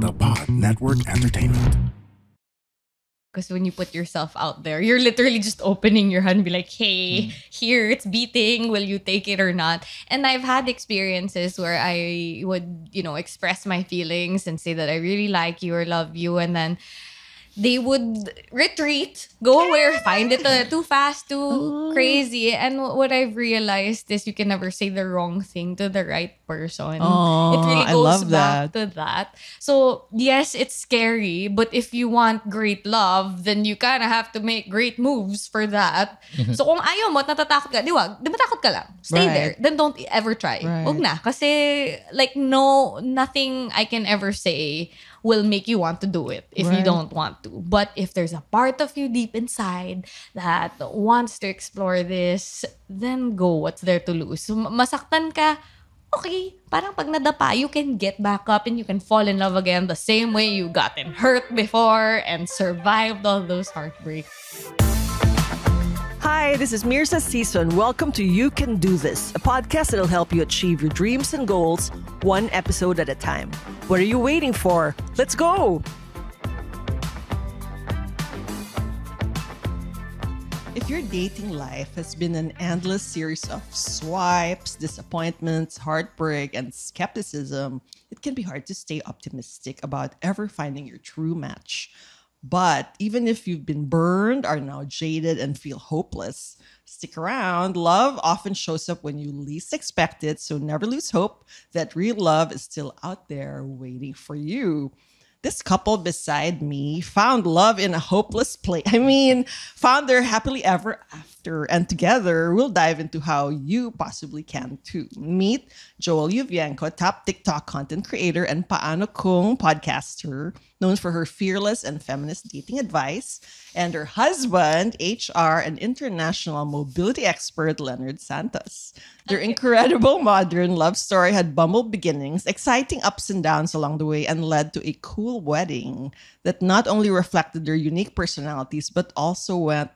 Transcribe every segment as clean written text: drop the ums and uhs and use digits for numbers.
The Pod Network Entertainment. Because when you put yourself out there, you're literally just opening your hand and be like, hey, here, it's beating. Will you take it or not? And I've had experiences where I would, express my feelings and say that I really like you or love you. And then they would retreat, go away, or find it too fast, too crazy. And what I've realized is you can never say the wrong thing to the right person. It really goes back to that. So, yes, it's scary. But if you want great love, then you kind of have to make great moves for that. So, kung ayaw mo at natatakot ka, di matakot ka lang. Stay there. Then don't ever try. Huwag na. Kasi, nothing I can ever say will make you want to do it if you don't want to. But if there's a part of you deep inside that wants to explore this, then go. What's there to lose? So, masaktan ka, okay. Parang pag nadapa, you can get back up and you can fall in love again the same way you gotten hurt before and survived all those heartbreaks. Hi, this is Mirza Sison. Welcome to You Can Do This, a podcast that'll help you achieve your dreams and goals one episode at a time. What are you waiting for? Let's go! If your dating life has been an endless series of swipes, disappointments, heartbreak, and skepticism, it can be hard to stay optimistic about ever finding your true match. But even if you've been burned, are now jaded, and feel hopeless, stick around. Love often shows up when you least expect it, so never lose hope that real love is still out there waiting for you. This couple beside me found love in a hopeless place. Found their happily ever after. And together, we'll dive into how you possibly can too. Meet Joel Yuvienko, top TikTok content creator and Paano Kung podcaster, known for her fearless and feminist dating advice, and her husband, HR and international mobility expert, Leonard Santos. Their incredible modern love story had bumbled beginnings, exciting ups and downs along the way, and led to a cool wedding that not only reflected their unique personalities, but also went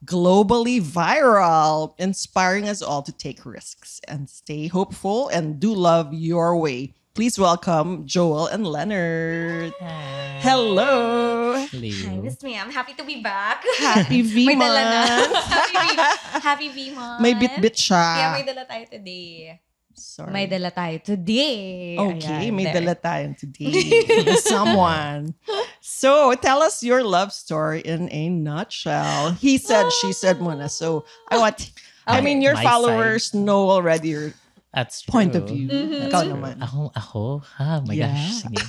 globally viral, inspiring us all to take risks and stay hopeful and do love your way. Please welcome Joel and Leonard. Hi. Hello. Hi, Miss Me. I'm happy to be back. Happy May V-month. dala na. Happy V-month. May bit-bit siya. Kaya may dala tayo today. Sorry. May dala tayo today. Okay, Ayan, may there. dala tayo today. Someone. So, tell us your love story in a nutshell. He said, she said muna. So, your My followers know already your That's true. point of view. Ikaw naman. Ako? My Yeah. gosh. Sige.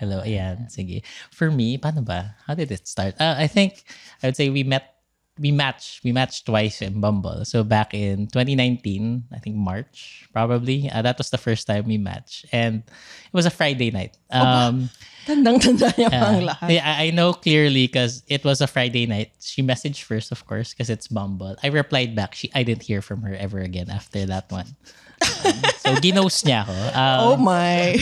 Hello, ayan. Sige. For me, paano ba? How did it start? I think, I would say we matched twice in Bumble. So back in 2019, I think March, probably. That was the first time we matched. And it was a Friday night. Tandang-tanda niya pang lahat. Yeah, I know clearly because it was a Friday night. She messaged first, of course, because it's Bumble. I replied back. I didn't hear from her ever again after that one. So ginost niya ako. Oh my.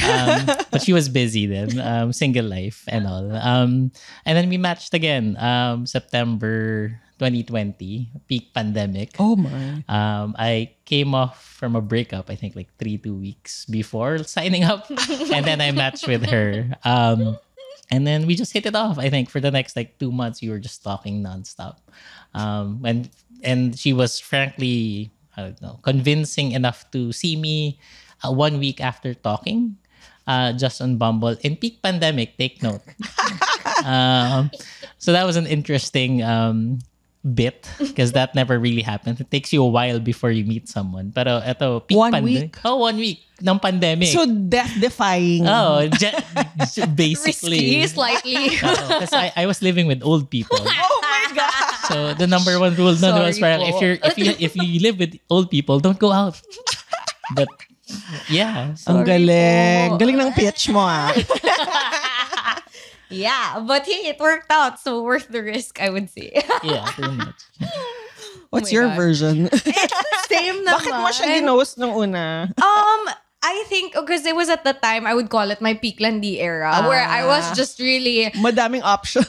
But she was busy then, single life and all. And then we matched again, September 2020, peak pandemic. Oh my. I came off from a breakup, I think 2 weeks before signing up. And then I matched with her. And then we just hit it off. I think for the next 2 months, we were just talking nonstop. And she was frankly, I don't know, convincing enough to see me 1 week after talking, just on Bumble in peak pandemic. Take note. So that was an interesting bit because that never really happened. It takes you a while before you meet someone. Pero ito, peak 1 week? Oh, 1 week ng pandemic. So, death-defying. Oh, basically. Risky, slightly. Because I was living with old people. Oh my God. So the number one rule nun was Sorry parang po. if you live with old people, don't go out. But yeah, so, Ang galing. po. Galing ng pitch mo Yeah, but hey, it worked out. So worth the risk, I would say. yeah, pretty much. What's Oh my your God. version? Same naman. Bakit mo siya ginost nung una? I think because it was at the time, I would call it my peak landi era where I was just really, Madaming options.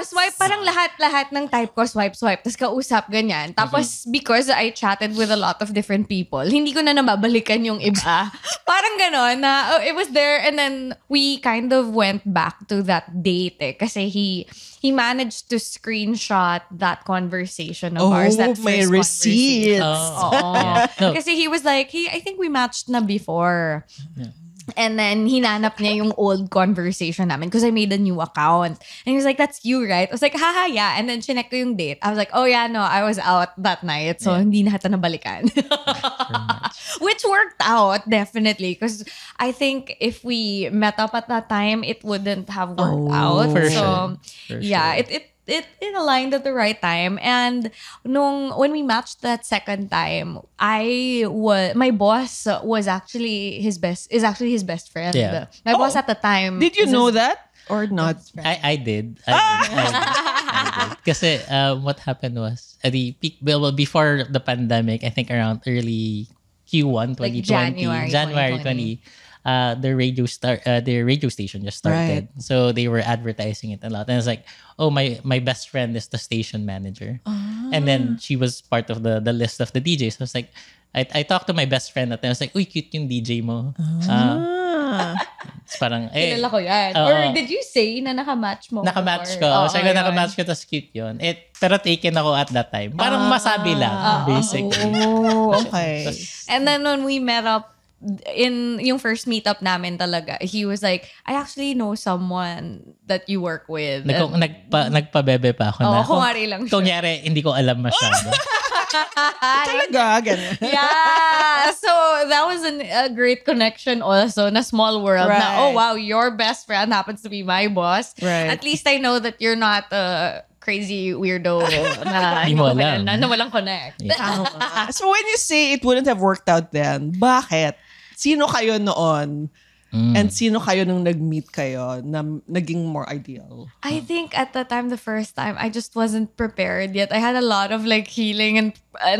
swipe, parang lahat ng type ko, swipe, tapos kausap, ganyan. Tapos because I chatted with a lot of different people, hindi ko na nababalikan yung iba. Parang ganon na, it was there and then we kind of went back to that date kasi he managed to screenshot that conversation of ours, that first may receipts. Yeah. No. Kasi he was like, I think we matched na before. Yeah. And then, hinanap niya yung old conversation namin because I made a new account. And he was like, that's you, right? I was like, haha, yeah. And then, chinek ko yung date. I was like, oh yeah, no, I was out that night. So, hindi na hata nabalikan. Which worked out, definitely. Because I think if we met up at that time, it wouldn't have worked out. For So, sure. yeah, it aligned at the right time. And when we matched that second time, my boss is actually his best friend. Yeah. My boss at the time. Did you know that or not? I did. I did. Kasi what happened was at the peak, well, before the pandemic, I think around early Q1 2020, Like January 2020. The radio station just started. Right. So they were advertising it a lot. And it's like, oh, my best friend is the station manager. And then she was part of the list of the DJs. So I was like, I talked to my best friend at the time. I was like, uy, cute yung DJ mo. It's parang, Kilala ko yan. Oo. Or did you say na nakamatch mo? nakamatch ko. Or- Sabi ko, nakamatch ko, tas cute yun. Pero taken ako at that time. Parang masabi lang, basically. Oh, okay. And then when we met up, in yung first meetup namin talaga, he was like, I actually know someone that you work with. Nagpabebe pa ako na. kumari lang siya. Kunyari, hindi ko alam masyado. Talaga, ganyan. Yeah. So that was a great connection also na small world na, Right. oh wow, your best friend happens to be my boss. Right. At least I know that you're not a crazy weirdo na, Di mo alam. na walang connect. Tama. So when you say it wouldn't have worked out then, bakit? Sino kayo noon? And sino kayo nung nag-meet kayo na naging more ideal? I think at the time, the first time, I just wasn't prepared yet. I had a lot of like healing and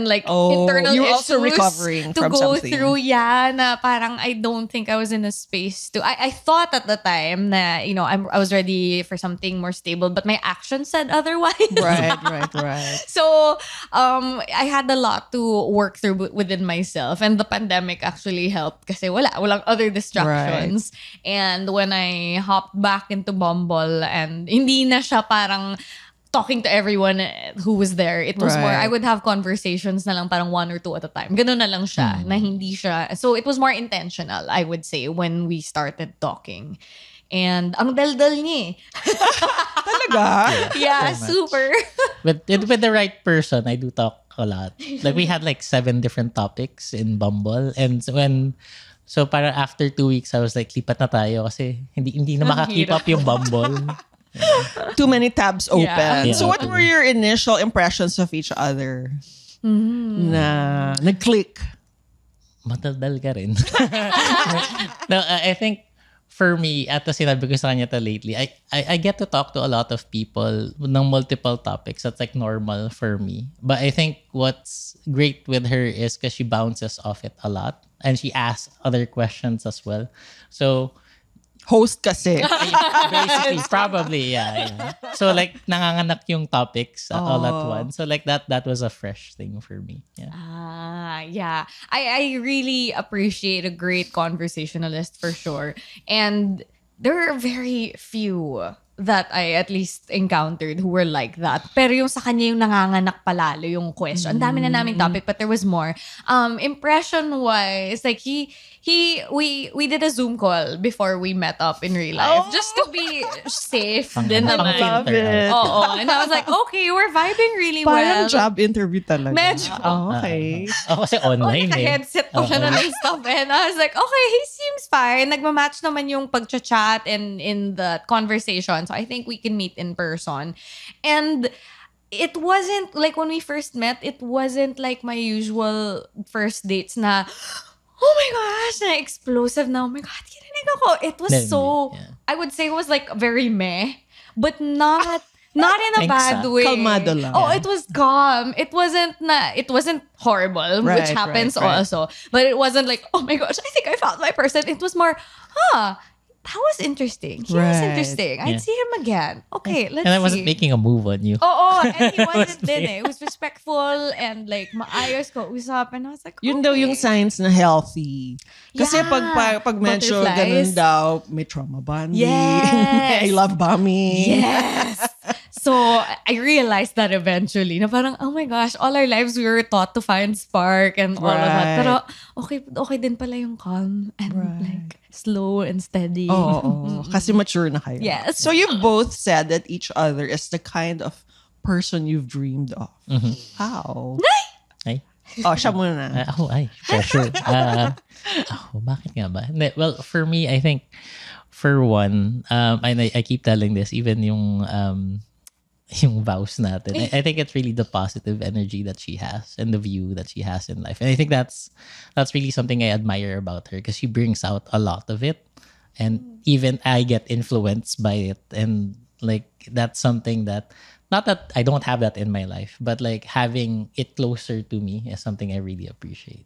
like internal you were issues also recovering to from go something. through. Yeah, na parang I don't think I was in a space to. I thought at the time na I was ready for something more stable, but my actions said otherwise. Right. So I had a lot to work through within myself, and the pandemic actually helped kasi walang other distractions. And when I hopped back into Bumble and hindi na siya parang talking to everyone who was there. It was more, Right. I would have conversations na lang parang 1 or 2 at a time. Ganun na lang siya, na hindi siya. So it was more intentional, I would say, when we started talking. And ang daldal niya eh. Talaga? Yeah, very much. super. With the right person, I do talk a lot. Like we had like 7 different topics in Bumble. And so para after 2 weeks, I was like, lipat na tayo kasi hindi na makakip up yung Bumble. Too many tabs open. Yeah. So what were your initial impressions of each other? Na nag-click? Mataldal ka rin. No, I think for me, at sinabi ko sa kanya to lately, I get to talk to a lot of people ng multiple topics. That's like normal for me. But I think what's great with her is because she bounces off it a lot. And she asks other questions as well. So, Host kasi. basically, probably, yeah. So like, nanganganak yung topics all at once. So like that was a fresh thing for me. Yeah. Yeah. I really appreciate a great conversationalist for sure. And there are very few that I at least encountered who were like that. Pero yung sa kanya yung nanganganak palalo yung question. Ang dami na naming topic, but there was more. Impression-wise, like we did a Zoom call before we met up in real life. Just to be safe din Pang naman. love filter it. out. Oo. And I was like, okay, we're vibing really Parang well. job interview talaga. Medyo. Okay. Kasi online Naka-headset pa siya na ng stuff. And I was like, okay, he seems fine. Nagmamatch naman yung pag-chat and in the conversation. So I think we can meet in person. And it wasn't, like when we first met, it wasn't like my usual first dates na, oh my gosh, na explosive na, oh my God, kininig ako. It was Then, so, yeah. I would say it was like very meh, but not Not in a Thanks, bad ah. way. Kalmado lang. Oh, it was calm. It wasn't horrible, which Right, happens right. also. But it wasn't like, oh my gosh, I think I found my person. It was more, that was interesting. He was Right. interesting. I'd Yeah. see him again. Okay, let's And I see. wasn't making a move on you. Oo, and he wasn't Wasn't din me. eh. He was respectful and like maayos ko usap and I was like, Yun daw yung okay. signs na healthy. Kasi Yeah. pag medyo ganun Butterflies. daw, may trauma bonding. Yes. I love bombing. Yes. So, I realized that eventually. Na parang, oh my gosh, all our lives we were taught to find spark and all of that. Right. Pero, okay din pala yung calm and like slow and steady. Oo. Kasi mature na kayo. Yes. So you both said that each other is the kind of person you've dreamed of. How? Ay. Oh, siya muna. Ay, pressure. Bakit nga ba? Hindi, well, for me, I think, for one, and I keep telling this, even yung vows natin. I think it's really the positive energy that she has and the view that she has in life. And I think that's really something I admire about her because she brings out a lot of it. And even I get influenced by it. And like, that's something that, not that I don't have that in my life, but like having it closer to me is something I really appreciate.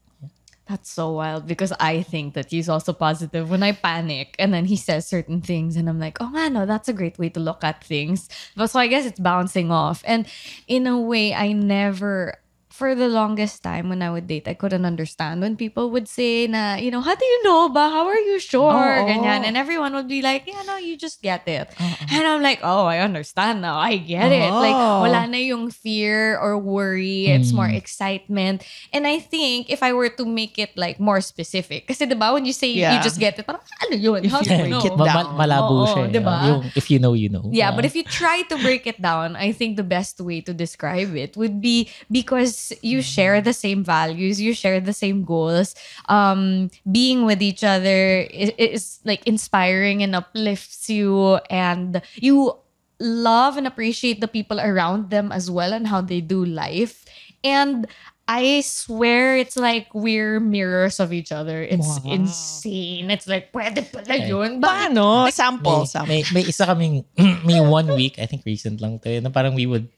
That's so wild because I think that he's also positive when I panic and then he says certain things and I'm like, oh man, no, that's a great way to look at things. But so I guess it's bouncing off. And in a way, I never, for the longest time when I would date, I couldn't understand when people would say na, you know, how do you know ba? How are you sure? Oo. Ganyan. And everyone would be like, yeah, no, you just get it. And I'm like, oh, I understand now. I get it. Like, wala na yung fear or worry. It's more excitement. And I think if I were to make it like more specific, kasi diba, when you say you Yeah. just get it, parang, ano yun? How If do you you know? break it down. Malabo Oo, siya. diba? Yung, if you know, you know. Yeah, but if you try to break it down, I think the best way to describe it would be because you share the same values, you share the same goals. Being with each other is like inspiring and uplifts you, and you love and appreciate the people around them as well and how they do life. And I swear it's like we're mirrors of each other. It's insane. It's like, pwede pala yun. Bakit? Paano? Sample. May isa kaming, may 1 week, I think recent lang to, na parang we would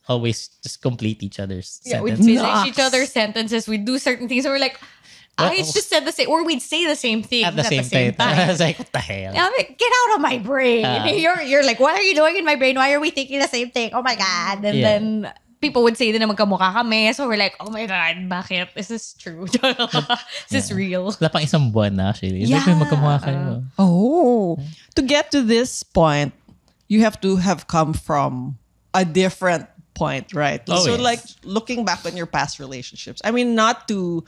always just complete each other's Yeah, we'd sentences. finish each other's sentences. We'd do certain things. And we're like, I just said the same, or we'd say the same thing At the same time. I was like, what the hell? And I'm like, get out of my brain. You're like, what are you doing in my brain? Why are we thinking the same thing? Oh my God. And Yeah. then people would say na magkamukha kami. So we're like, oh my God, bakit? Is this true? Is this real? Wala pang isang buwan na actually. Yeah. Like, may magkamukha kayo. Oh. To get to this point, you have to have come from a different point, right? Oh, so yes. like looking back on your past relationships, I mean, not to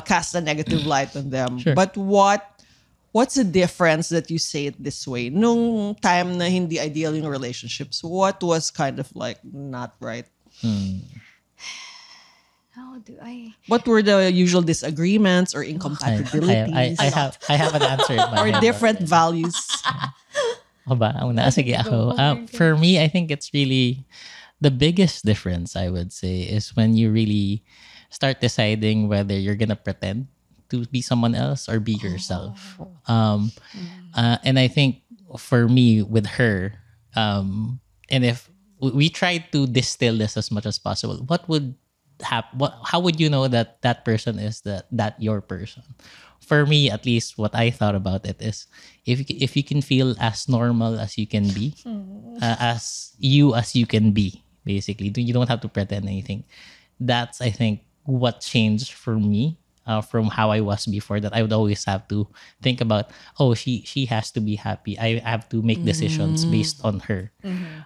cast a negative light on them, Sure. but what's the difference that you say it this way? Nung time na hindi ideal yung relationships, what was kind of like not right? How do I? What were the usual disagreements or incompatibilities? I have an answer in my or head. different values? Ako ba? Una, sige ako. For me, I think it's really the biggest difference, I would say, is when you really start deciding whether you're gonna pretend to be someone else or be yourself. And I think for me, with her, and if we try to distill this as much as possible, what would happen? How would you know that that person is that your person? For me, at least, what I thought about it is if you can feel as normal as you can be, as you can be, basically, you don't have to pretend anything. That's, I think, what changed for me from how I was before. That I would always have to think about, oh, she has to be happy. I have to make decisions based on her,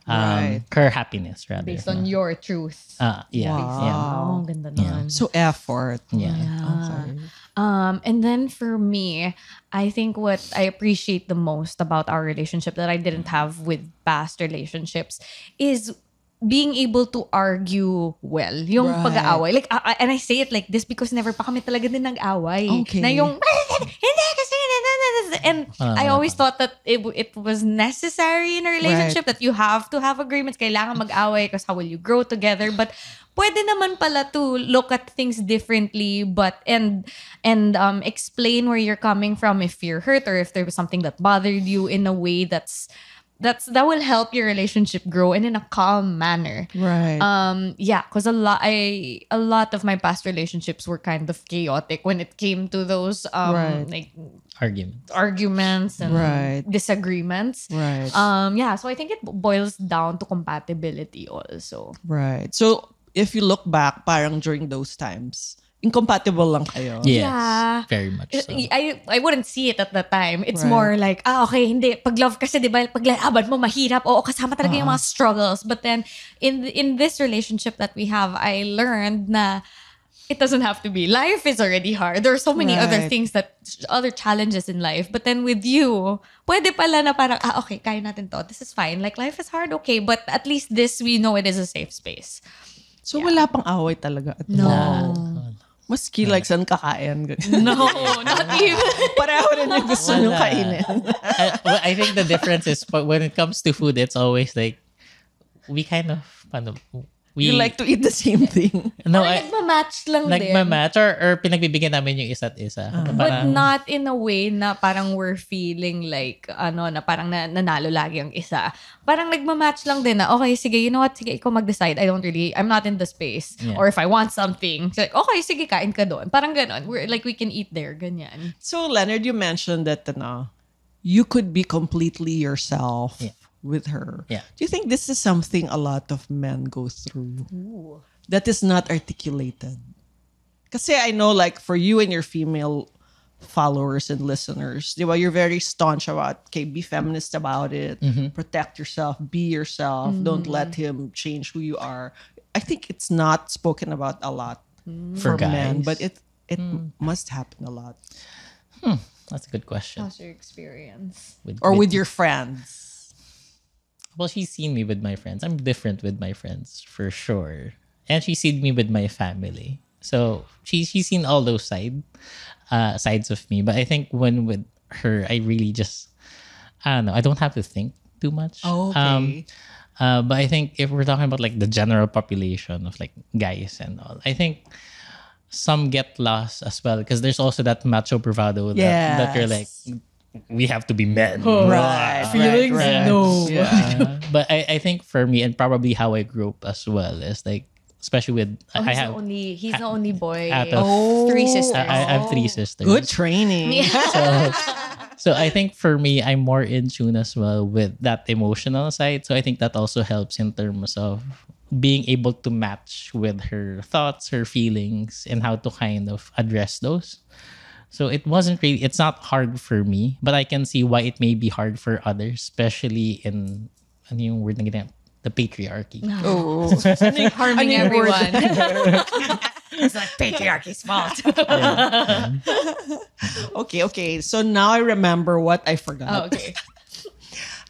Right. her happiness rather. Based on your truth. Yeah, Oh, ganda nun. So effort. yeah. And then for me, I think what I appreciate the most about our relationship that I didn't have with past relationships is being able to argue well. Yung Right. pag-aaway. Like, and I say it like this because never pa kami talaga din nag-away. Okay. Na yung, hindi kasi, and I always thought that it was necessary in a relationship that you have to have agreements. Kailangan mag-away because how will you grow together? But pwede naman pala to look at things differently, but and explain where you're coming from if you're hurt or if there was something that bothered you in a way that's that will help your relationship grow and in a calm manner. Right. Yeah, because a lot of my past relationships were kind of chaotic when it came to those Right. like Argument. arguments and Right. disagreements. Right. Yeah, so I think it boils down to compatibility also. Right. So, if you look back, parang during those times, incompatible lang kayo. Yes, Yeah. very much so. I wouldn't see it at the time. It's Right. more like, okay, hindi. Pag love kasi, di ba, pag laban mo, mahirap. Oo, kasama talaga yung mga struggles. But then, in this relationship that we have, I learned na it doesn't have to be. Life is already hard. There are so many other Right. things other challenges in life. But then with you, pwede pala na parang, okay, kaya natin to. This is fine. Like, life is hard, okay. But at least this, we know it is a safe space. So, wala pang away talaga at No. all. Maski like saan kakain. No, not even. Pareho rin yung gusto nyo Wala. kainin. I think the difference is when it comes to food, it's always like we kind of You like to eat the same thing. no, Parang nagmamatch lang din. nagmamatch or pinagbibigyan namin yung isa't isa. But not in a way na parang we're feeling like, na parang nanalo lagi ang isa. Parang nagmamatch lang din na, okay, sige, you know what, sige, ikaw mag-decide. I'm not in the space. Yeah. Or if I want something, so like, okay, sige, kain ka doon. Parang ganon. We can eat there, ganyan. So, Leonard, you mentioned that you could be completely yourself with her. Yeah. Do you think this is something a lot of men go through that is not articulated? Kasi I know like for you and your female followers and listeners, di ba, you're very staunch about, okay, be feminist about it, protect yourself, be yourself, don't let him change who you are. I think it's not spoken about a lot for men, guys. but it must happen a lot. That's a good question. How's your experience? Or with your friends. Well, she's seen me with my friends. I'm different with my friends for sure, and she's seen me with my family. So she's seen all those sides of me. But I think when with her, I really just I don't know. I don't have to think too much. Oh, okay. But I think if we're talking about like the general population of like guys and all, I think some get lost as well because there's also that macho bravado that you're like, we have to be men. Right. Feelings? No. Yeah. But I think for me and probably how I grew up as well is like, especially with He's the only boy. Out of- Three sisters. I have three sisters. Good training. So I think for me, I'm more in tune as well with that emotional side. So I think that also helps in terms of being able to match with her thoughts, her feelings, and how to kind of address those. So it's not hard for me, but I can see why it may be hard for others, especially in, ano yung word na ganyan? The patriarchy. Oh. Harming everyone. It's like patriarchy's fault. Okay. So now I remember what I forgot. Okay.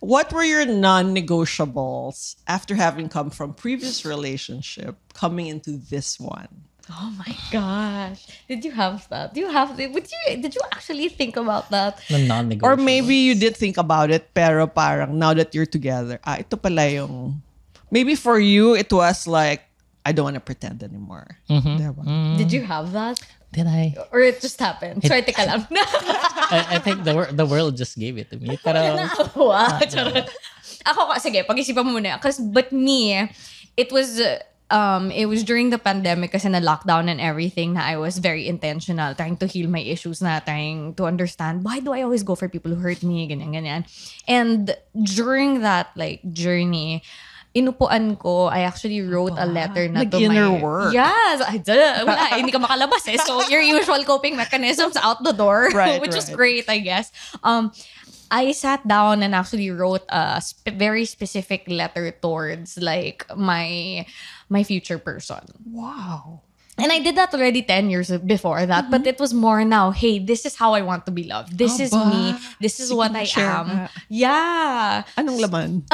What were your non-negotiables after having come from previous relationship coming into this one? Oh my gosh. Did you have that? Did you actually think about that? The non-negotiable. Or maybe you did think about it, pero parang now that you're together, ito pala yung... Maybe for you, it was like, I don't want to pretend anymore. Diba? Did you have that? Did I? Or it just happened? Swerte ka lang. I think the world just gave it to me. Pero, Wow. Charot. Ako, sige, pag-isipan mo muna. But me, it was during the pandemic kasi na lockdown and everything na I was very intentional trying to heal my issues na trying to understand why do I always go for people who hurt me, ganyan. And during that like journey, inupuan ko, I actually wrote a letter na to my... Nag-inner work. Yes. Wala, hindi ka makalabas eh. So, your usual coping mechanisms out the door. Right, which is right. great, I guess. I sat down and actually wrote a very specific letter towards like my future person. Wow. And I did that already 10 years before that. But it was more now, hey, this is how I want to be loved. This is Aba, me. This is sige, what I share am. nga. Yeah. Anong laman?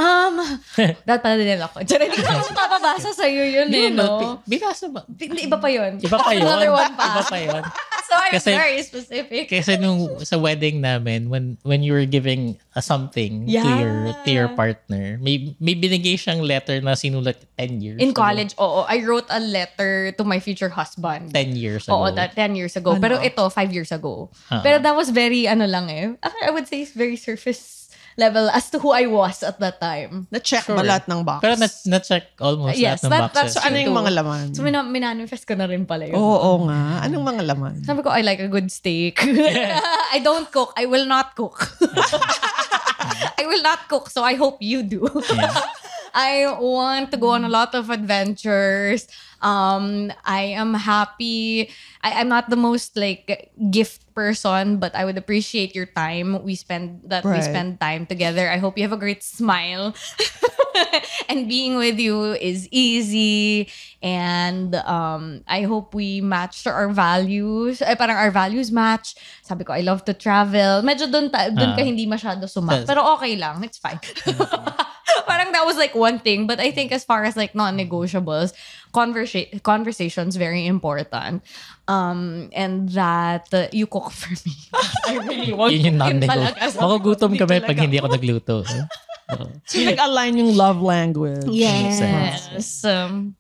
That pala din ako. Diyan, hindi ko naman mapapabasa sa'yo yun eh, no? binasa ba? Hindi, iba pa yun. Iba pa yun. Another one pa. Iba pa yun. So I'm Kasi- very specific. Kasi sa wedding namin, when you were giving something Yeah. to your partner, may binigay siyang letter na sinulat 10 years In ago. college, oo. I wrote a letter to my future husband. 10 years ago. Oo, that 10 years ago. Pero ito, 5 years ago. Uh-uh. Pero that was very, lang eh. I would say it's very surface level as to who I was at that time. Na-check ba lahat ng box? Pero na-check almost Yes, lahat ng boxes. So, ano yung mga laman? So, minanifest ko na rin pala yun. Oo nga. Anong mga laman? Sabi ko, I like a good steak. I don't cook. I will not cook. I will not cook, so I hope you do. Yeah. I want to go on a lot of adventures. I am happy. I'm not the most like gift person, but I would appreciate your time. We spend time together. I hope you have a great smile. And being with you is easy. And I hope we match our values. Parang our values match. Sabi ko, I love to travel. Medyo dun ka hindi masyado sumak. Pero okay lang. It's fine. Parang that was like one thing. But I think as far as like non-negotiables, conversation's very important. And that you cook for me. I really want Yun yung non-negotiable. talaga. Makugutom kami pag hindi ako nagluto. So, nag-align yung love language. Yes.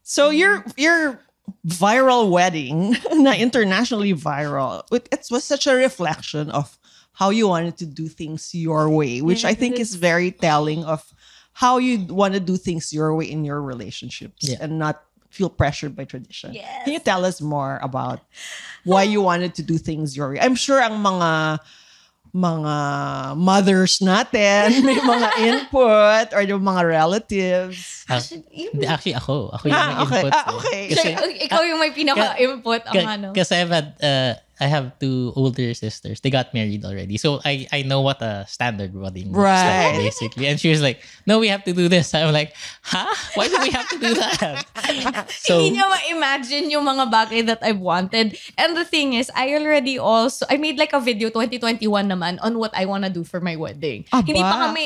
So, your viral wedding, na internationally viral, it was such a reflection of how you wanted to do things your way, which I think is very telling of how you want to do things your way in your relationships and not feel pressured by tradition. Yes. Can you tell us more about why you wanted to do things your way? I'm sure ang mga mothers natin may mga input or yung mga relatives. Actually, ako yung may input. Okay. Kasi, ikaw yung may pinaka-input. Kasi I have two older sisters. They got married already. So I know what a standard wedding looks like, basically. And she was like, no, we have to do this. I'm like, huh? Why do we have to do that? So, hindi niya ma-imagine yung mga bagay that I've wanted. And the thing is, I made like a video 2021 naman on what I wanna do for my wedding. Aba. Hindi pa kami,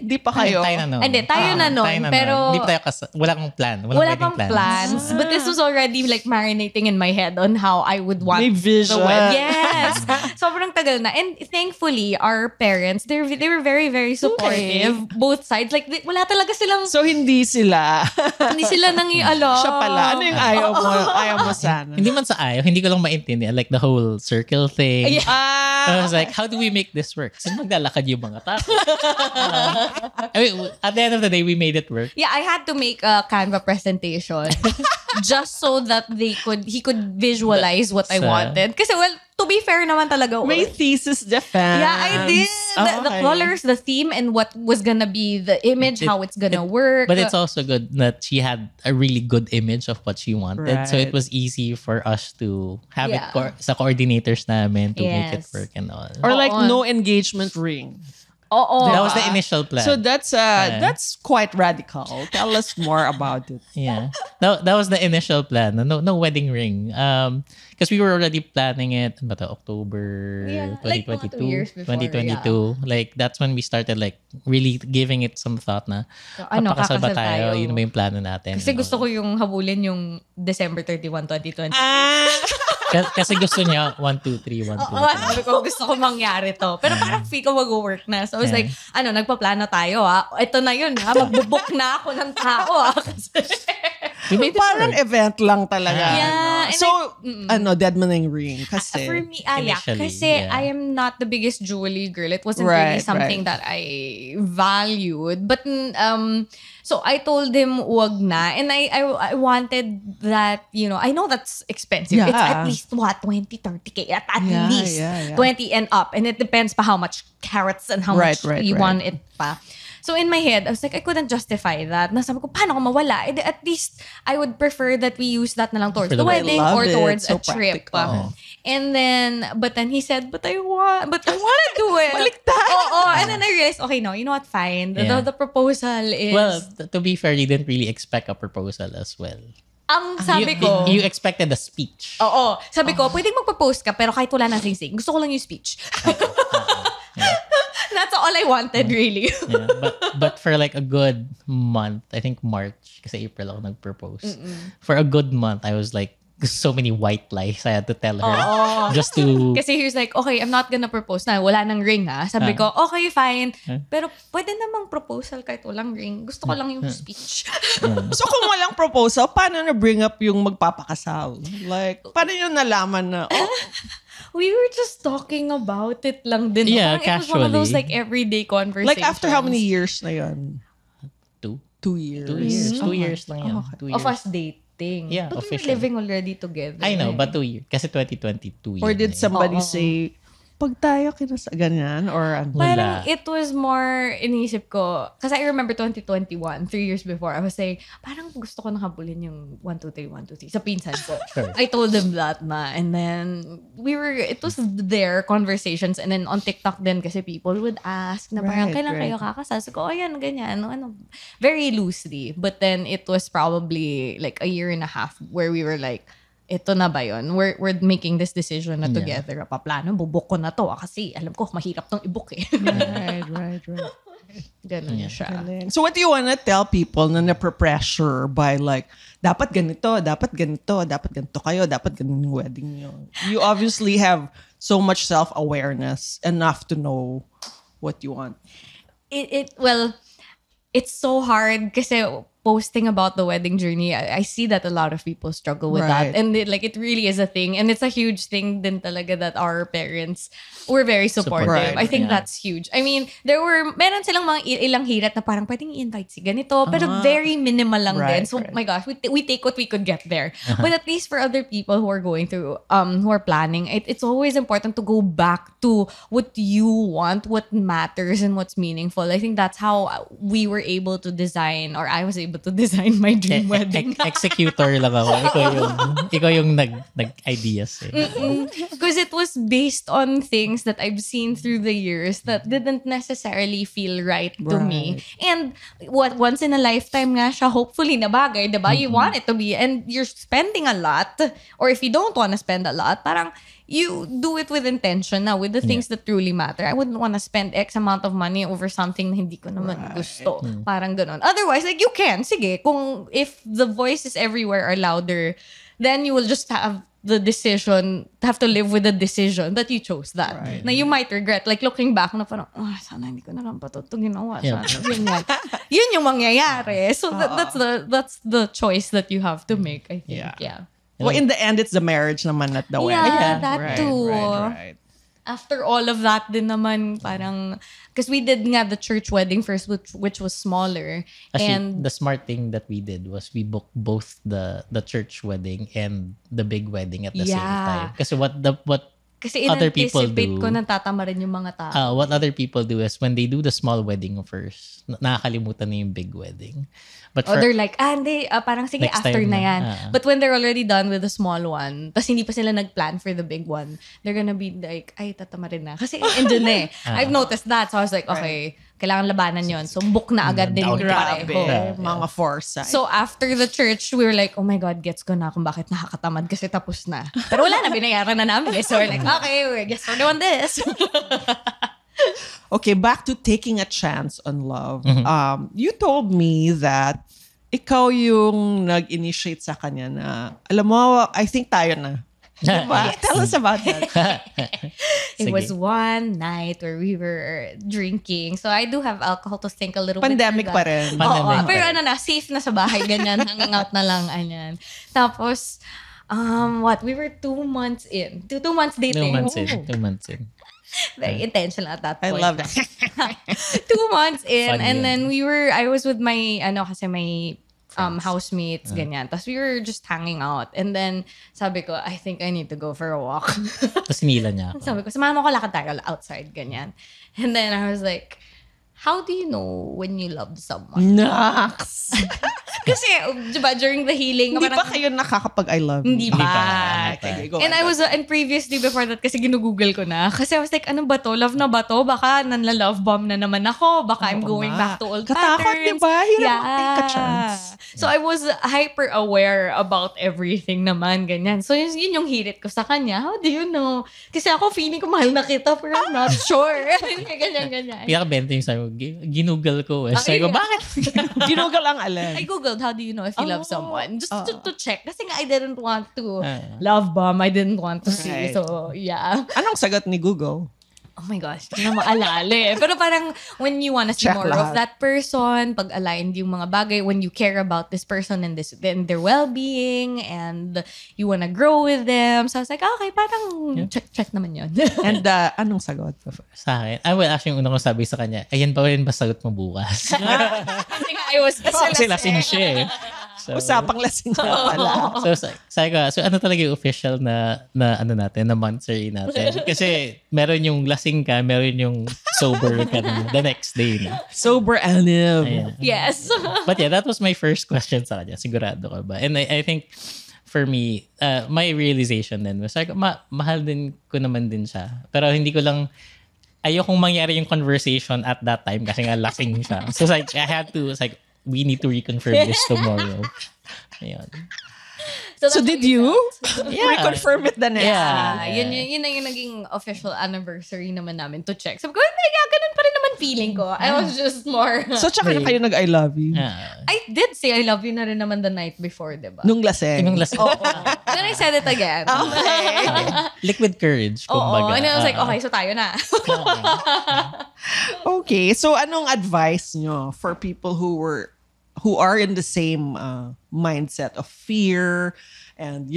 Di pa kayo. tayo na nun. Hindi, tayo na nun. Pero, Hindi pa tayo wala kang plan. wala wedding pang plans. But this was already like marinating in my head on how I would want May vision. the wedding. Yes. Sobrang tagal na. And thankfully, our parents, they were very, very supportive. Okay. Both sides. Like, wala talaga silang, So, hindi sila. hindi sila nang alam. Siya pala. Ano yung ayaw mo? Ayaw mo sana. Hindi man sa ayaw. Hindi ko lang maintindihan. Like the whole circle thing. Yeah. I was like, how do we make this work? Saan maglalakad yung mga tao? I mean, at the end of the day, we made it work. Yeah, I had to make a Canva presentation just so that he could visualize what I wanted. Kasi well, to be fair naman talaga. May thesis defense. Yeah, I did. The colors, the theme, and what was gonna be the image, how it's gonna work. But it's also good that she had a really good image of what she wanted. So Right. it was easy for us to have Yeah. it sa coordinators namin to make it Yes. work and all. Or like Oo. no engagement ring. Oo. That was the initial plan. So that's quite radical. Tell us more about it. Yeah. That was the initial plan. No wedding ring. Because we were already planning it October Yeah, like 2022. mga 2 years before, 2022. Like that's when we started like really giving it some thought na papakasal ba kakasal tayo? tayo. Yun ba yung plano natin? Kasi gusto ko yung habulin yung December 31, 2020. Kasi gusto niya 1, 2, 3, 1, 2, 3. Oo, sabi ko, gusto ko mangyari to. Pero parang feel ko mag-work na. So I was like, nagpaplano tayo ha. Ito na yun ha. Magbubook na ako ng tao ha. We made it Parang work. event lang talaga. Yeah, and So, dead maning ring. Kasi, For me, Initially, kasi yeah. I am not the biggest jewelry girl. It wasn't Right, really something that I valued. But so I told him wag na, and I wanted that, I know that's expensive. Yeah. It's at least 20, 30K at Yeah, least yeah. 20 and up, and it depends pa how much carats and how much you want it pa. So in my head, I was like, I couldn't justify that. Nasabi ko, paano ko mawala? At least, I would prefer that we use that na lang towards For the the wedding wedding. or Love it. towards So a trip. practical. And then, but then he said, but I want to do it. Baliktad. Oo. And then I realized, okay, no, you know what, fine. Yeah. The proposal is, Well, to be fair, you didn't really expect a proposal as well. ang sabi ko, You expected a speech. oo, sabi ko, pwedeng magpo-post ka, pero kahit wala nang sing-sing, gusto ko lang yung speech. That's all I wanted, really. Yeah, but for like a good month, I think March, kasi April ako nag-propose. For a good month, I was like, so many white lies I had to tell her. Just to... Kasi he was like, okay, I'm not gonna propose na. Wala nang ring ha. Sabi ko, okay, fine. Pero pwede namang proposal kahit walang ring. Gusto ko lang yung speech. so kung walang proposal, paano na bring up yung magpapakasal? Like, paano yung nalaman na, We were just talking about it lang din. Yeah, Parang it was one of those casually. like everyday conversations. Like after how many years na yun? 2 2 years. 2 years. 2 Okay. years lang yan. Okay. 2 years. Of us dating. Yeah, But we were officially. living already together. I know, eh. but 2 years. Kasi 2022 Or yun did eh. somebody Oo. say, pag tayo kinasa ganyan? Or ano? Parang Wala. it was more, inisip ko, kasi I remember 2021, 3 years before, I was saying, parang gusto ko nang habulin yung 1, 2, 3, 1, 2, 3 sa pinsan ko. Sure. I told them that na. And then, it was their conversations. And then on TikTok din kasi people would ask na parang, Right, kailan kayo right. kakasal? So ko, ayan, ganyan. Ano, very loosely. But then it was probably like a year and a half where we were like, ito na ba yun? We're making this decision na Yeah. together. Paplano, bubuk ko na to. Kasi alam ko, mahirap tong i-book eh. Right. Ganun Yeah. siya. So what do you wanna tell people na na-pressure by like, dapat ganito kayo, dapat ganun yung wedding nyo? You obviously have so much self-awareness enough to know what you want. Well, it's so hard kasi posting about the wedding journey, I see that a lot of people struggle with Right. that. And it really is a thing. And it's a huge thing din talaga that our parents were very supportive. Right. I think Yeah. that's huge. I mean, meron silang mga ilang hirat na parang pwedeng i-invite si ganito, pero very minimal lang Right, din. So, right. my gosh, we take what we could get there. But at least for other people who are going through, who are planning, it's always important to go back to what you want, what matters, and what's meaningful. I think that's how we were able to design, or I was able to design my dream wedding. Executor lang ako. Ikaw yung nag-ideas eh. Because it was based on things that I've seen through the years that didn't necessarily feel right to me. And what once in a lifetime nga siya, hopefully na bagay, diba? You want it to be, and you're spending a lot. Or if you don't want to spend a lot, parang you do it with intention now, with the things that truly matter. I wouldn't want to spend X amount of money over something na hindi ko naman gusto. Parang ganun. Otherwise, like, you can. Sige, if the voices everywhere are louder, then you will just have to live with the decision that you chose that. Right. Na you might regret. Like, looking back na parang, sana hindi ko na lang pa ito ginawa. Yeah. Sana, ganyan. Yun yung mangyayari. So, that's the choice that you have to make, I think. Yeah. Well, in the end, it's the marriage naman, not the wedding. Yeah, that Right, too. Right. After all of that din naman, parang, because we did nga the church wedding first, which was smaller. Actually, And the smart thing that we did was we booked both the church wedding and the big wedding at the same Yeah. time. Kasi what kasi other people in-anticipate do- ko na tatama rin yung mga tao. what other people do is when they do the small wedding first, nakakalimutan na yung big wedding. But Or for, they're like, hindi, parang sige, Next after time na na. yan. But when they're already done with the small one, tas hindi pa sila nag-plan for the big one, they're gonna be like, ay, tatama rin na. Kasi andun na eh. I've noticed that. So I was like, okay, kailangan labanan yon. So book na agad din yung Grabe. pareho. Mga foresight. So after the church, we were like, oh my God, gets ko na kung bakit nakakatamad kasi tapos na. Pero wala na, binayaran na namin. So we're like, okay, I guess we're doing this. Okay, back to taking a chance on love. You told me that ikaw yung nag-initiate sa kanya na, alam mo, I think tayo na. Diba? Tell us about that. It Sige. was one night where we were drinking. So I do have alcohol to think a little Pandemic bit. pa rin. Pandemic Oo, pero pa rin. safe na sa bahay, ganyan. Hanging out na lang, anyan. Tapos, we were 2 months in. 2 months dating. 2 months in. Very intentional at that I point. love that. 2 months in, Funny and yan. then I was with my, kasi my housemates, ganyan. Tapos we were just hanging out. And then, sabi ko, I think I need to go for a walk. Tapos nila niya ako. Sabi ko, samahan mo ko, lakad tayo outside, ganyan. And then I was like, how do you know when you love someone? Nax! Kasi, diba, during the healing, Hindi parang- pa kayo nakakapag I love you? Hindi pa. Okay, go And on, I go was, and previously before that, kasi ginugoogle ko na. Kasi I was like, ano ba to? Love na ba to? Baka nanla-love bomb na naman ako. Baka I'm Oo going nga. back to old Katakot, patterns. diba? Hirap mag-take a chance. So I was hyper aware about everything naman, ganyan. So yun yung hirit ko sa kanya. How do you know? Kasi ako, feeling ko mahal na kita, pero I'm not sure. Ganyan. Pinaka-bente yung sabi ko, ginugal ko eh. Sabi ko, bakit? Ginugal ang alin. I googled, how do you know if you love someone? Just to check. Kasi nga, I didn't want to Ah. love bomb. I didn't want to see. Right. So, yeah. Anong sagot ni Google? Oh my gosh, hindi na maalala eh. Pero parang when you wanna see Check more lahat. of that person, pag aligned yung mga bagay, when you care about this person and their well-being and you wanna grow with them. So I was like, okay, parang check naman yun. And anong sagot? Sa akin, well, actually, yung una kong sabi sa kanya, ayan pa rin ba sagot mo bukas? Kasi nga, I was Kasi lasing siya eh. So, Usapang lasing na pala. sabi ko, so ano talaga yung official na ano natin, na monthsary natin? Kasi meron yung lasing ka, meron yung sober ka the next day. No? Sober Anim. Ayan. yes. But yeah, that was my first question sa kanya. Sigurado ka ba? And I think for me, my realization then was like, mahal din ko naman din siya. Pero hindi ko lang, ayokong mangyari yung conversation at that time kasi nga lasing siya. So it's like, I had to, it's like, we need to reconfirm this tomorrow. Ayun. So that's did how you felt. reconfirm it the next Yeah. day? Yun na yung naging official anniversary naman namin to check. Sabi ko, hindi, ganun pa rin naman feeling ko. I was just more... So tsaka na kayo nag-I love you? I did say I love you na rin naman the night before, diba? Nung lasing? Yung lasing. Oo. Then I said it again. Okay. Liquid courage, Oo. kumbaga. And I was like, okay, so tayo na. Okay. So anong advice nyo for people who are in the same mindset of fear and,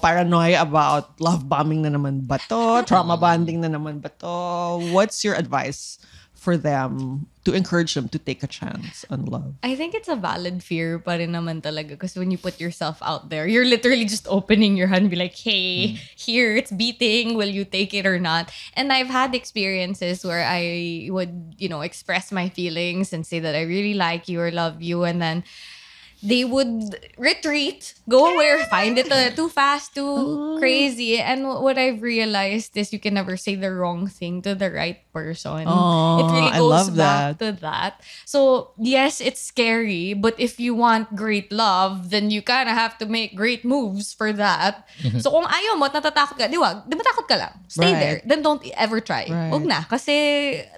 paranoia about love bombing na naman ba to? Trauma bonding na naman ba to? What's your advice for them to encourage them to take a chance on love? I think it's a valid fear pa rin naman talaga because when you put yourself out there, you're literally just opening your hand and be like, hey, here, it's beating. Will you take it or not? And I've had experiences where I would, express my feelings and say that I really like you or love you. And then they would retreat, go away, or find it too fast, too crazy. And what I've realized is you can never say the wrong thing to the right person. Oh, It really I goes love back that. to that. So, yes, it's scary, but if you want great love, then you kind of have to make great moves for that. So, kung ayaw mo at natatakot ka, di matakot ka lang. Stay Right. there. Then don't ever try. Right. Huwag na. Kasi,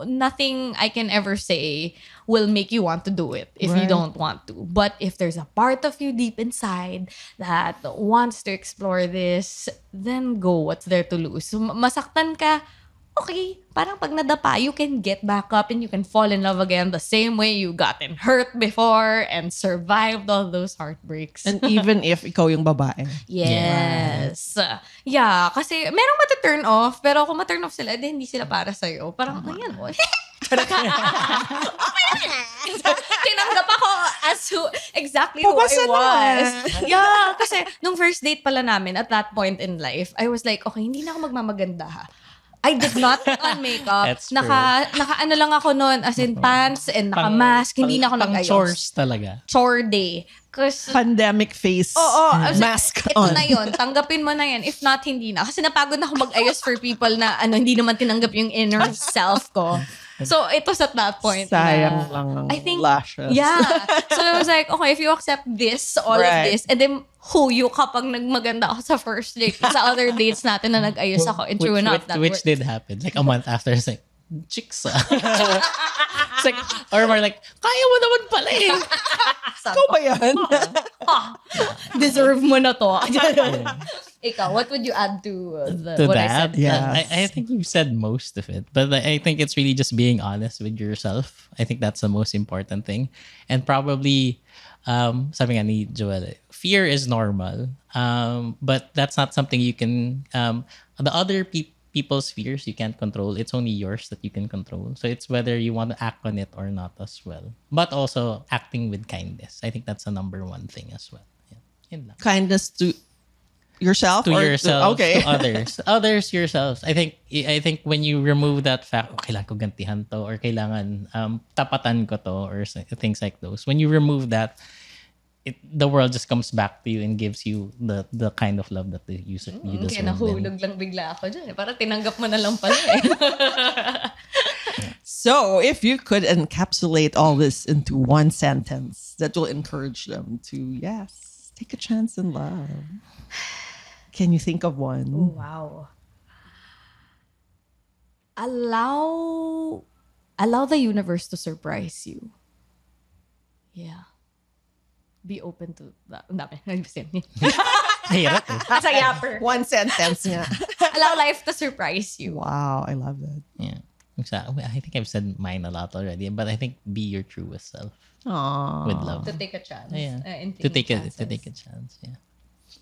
nothing I can ever say will make you want to do it if you Right. don't want to. But if there's a part of you deep inside that wants to explore this, then go. What's there to lose? So, masaktan ka, okay, parang pag nadapa, you can get back up and you can fall in love again the same way you gotten hurt before and survived all those heartbreaks. And even if ikaw yung babae. yes. Yeah, kasi merong mata-turn off, pero kung ma-turn off sila, then hindi sila para sa'yo. Parang, ayan, oh. Tinanggap ako as exactly who Pabasa I was. na. Yeah, kasi nung first date pala namin at that point in life, I was like, okay, hindi na ako magmamaganda ha. I did not put on makeup. That's true. Naka ano lang ako noon, as in pants and naka-mask. Hindi na ako pang nag-ayos. chores talaga. Chore day. Kasi, Pandemic face I was like, mask ito on. na yun. Tanggapin mo na yan. If not, hindi na. Kasi napagod na ako mag-ayos for people na hindi naman tinanggap yung inner self ko. So, it was at that point Sayang na, lang ang I think, lashes. yeah. So, I was like, okay, if you accept this, all Right. of this, and then huyo kapag nagmaganda ako sa first date, sa other dates natin na nag-ayos ako, and true enough, that which worked. did happen. Like a month after, it's like, chicks ah. It's like, or more like, kaya mo naman pala eh. Ikaw ba yan? Deserve mo na to. Ikaw, what would you add to what I that. said? Yes. I think you've said most of it, but I think it's really just being honest with yourself. I think that's the most important thing. And probably, sabi nga ni Joel, fear is normal, but that's not something you can, the other people's fears you can't control. It's only yours that you can control. So it's whether you want to act on it or not as well. But also acting with kindness. I think that's the number one thing as well. Yeah. Yun lang. Kindness to yourself To or yourself, okay. to others yourselves. I think when you remove that fact, kailangan ko gantihan to or kailangan tapatan ko to or things like those. When you remove that, the world just comes back to you and gives you the kind of love that you deserve. Kaya then. nahulog lang bigla ako dyan. Para tinanggap mo na lang pala eh. So, if you could encapsulate all this into one sentence that will encourage them to, yes, take a chance in love. Can you think of one? Oh, wow. Allow the universe to surprise you. Yeah. Be open to that. Ang dami. Hirap eh. As a yapper. One sentence nga. Allow life to surprise you. Wow, I love that. Yeah. I think I've said mine a lot already, but I think be your truest self Aww. with love. To take a chance. Yeah. And To take a chances. chance. Yeah.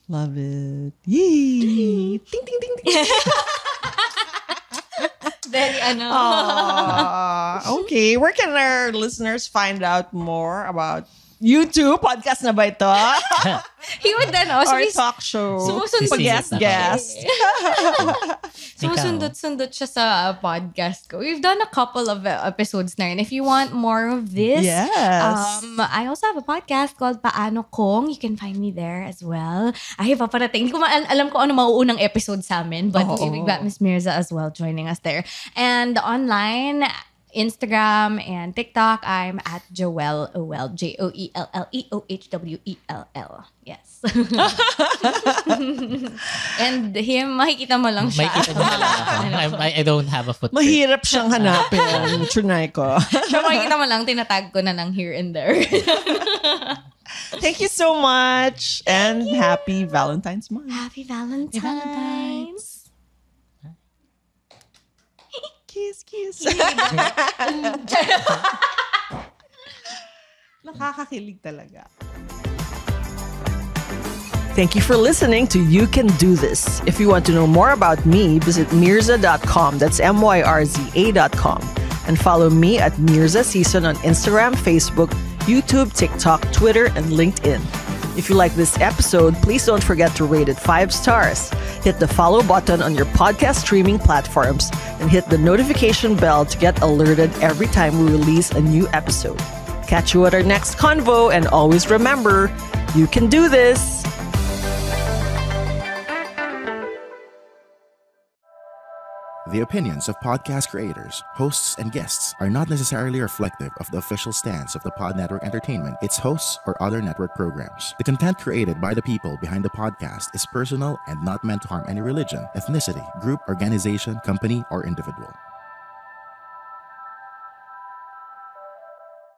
Love it. Yay! Ding, ding, ding, ding. Very Okay, where can our listeners find out more about YouTube? Podcast na ba ito? He would Or talk show? Sumusundot. Guest. Sumusundot-sundot siya sa podcast ko. We've done a couple of episodes na rin. If you want more of this, Yes. I also have a podcast called Paano Kong. You can find me there as well. Ay, paparating. Hindi ko alam ko ano mauunang episode sa amin, but we've got Miss Mirza as well joining us there. And online, Instagram and TikTok, I'm at Joelle Owell. JoelleOhwell. Yes. And him, makikita mo lang siya. Makikita mo lang ako. I don't have a footprint. Mahirap siyang hanapin. Trinay ko. So makikita mo lang, tinatag ko na ng here and there. Thank you so much. And happy Valentine's month. Happy Valentine's. Kiss, kiss. Nakakakilig talaga. Thank you for listening to You Can Do This. If you want to know more about me, visit Mirza.com. That's MYRZA.com. And follow me at Mirza Season on Instagram, Facebook, YouTube, TikTok, Twitter, and LinkedIn. If you like this episode, please don't forget to rate it 5 stars. Hit the follow button on your podcast streaming platforms and hit the notification bell to get alerted every time we release a new episode. Catch you at our next convo, and always remember, you can do this. The opinions of podcast creators, hosts, and guests are not necessarily reflective of the official stance of the Pod Network Entertainment, its hosts, or other network programs. The content created by the people behind the podcast is personal and not meant to harm any religion, ethnicity, group, organization, company, or individual.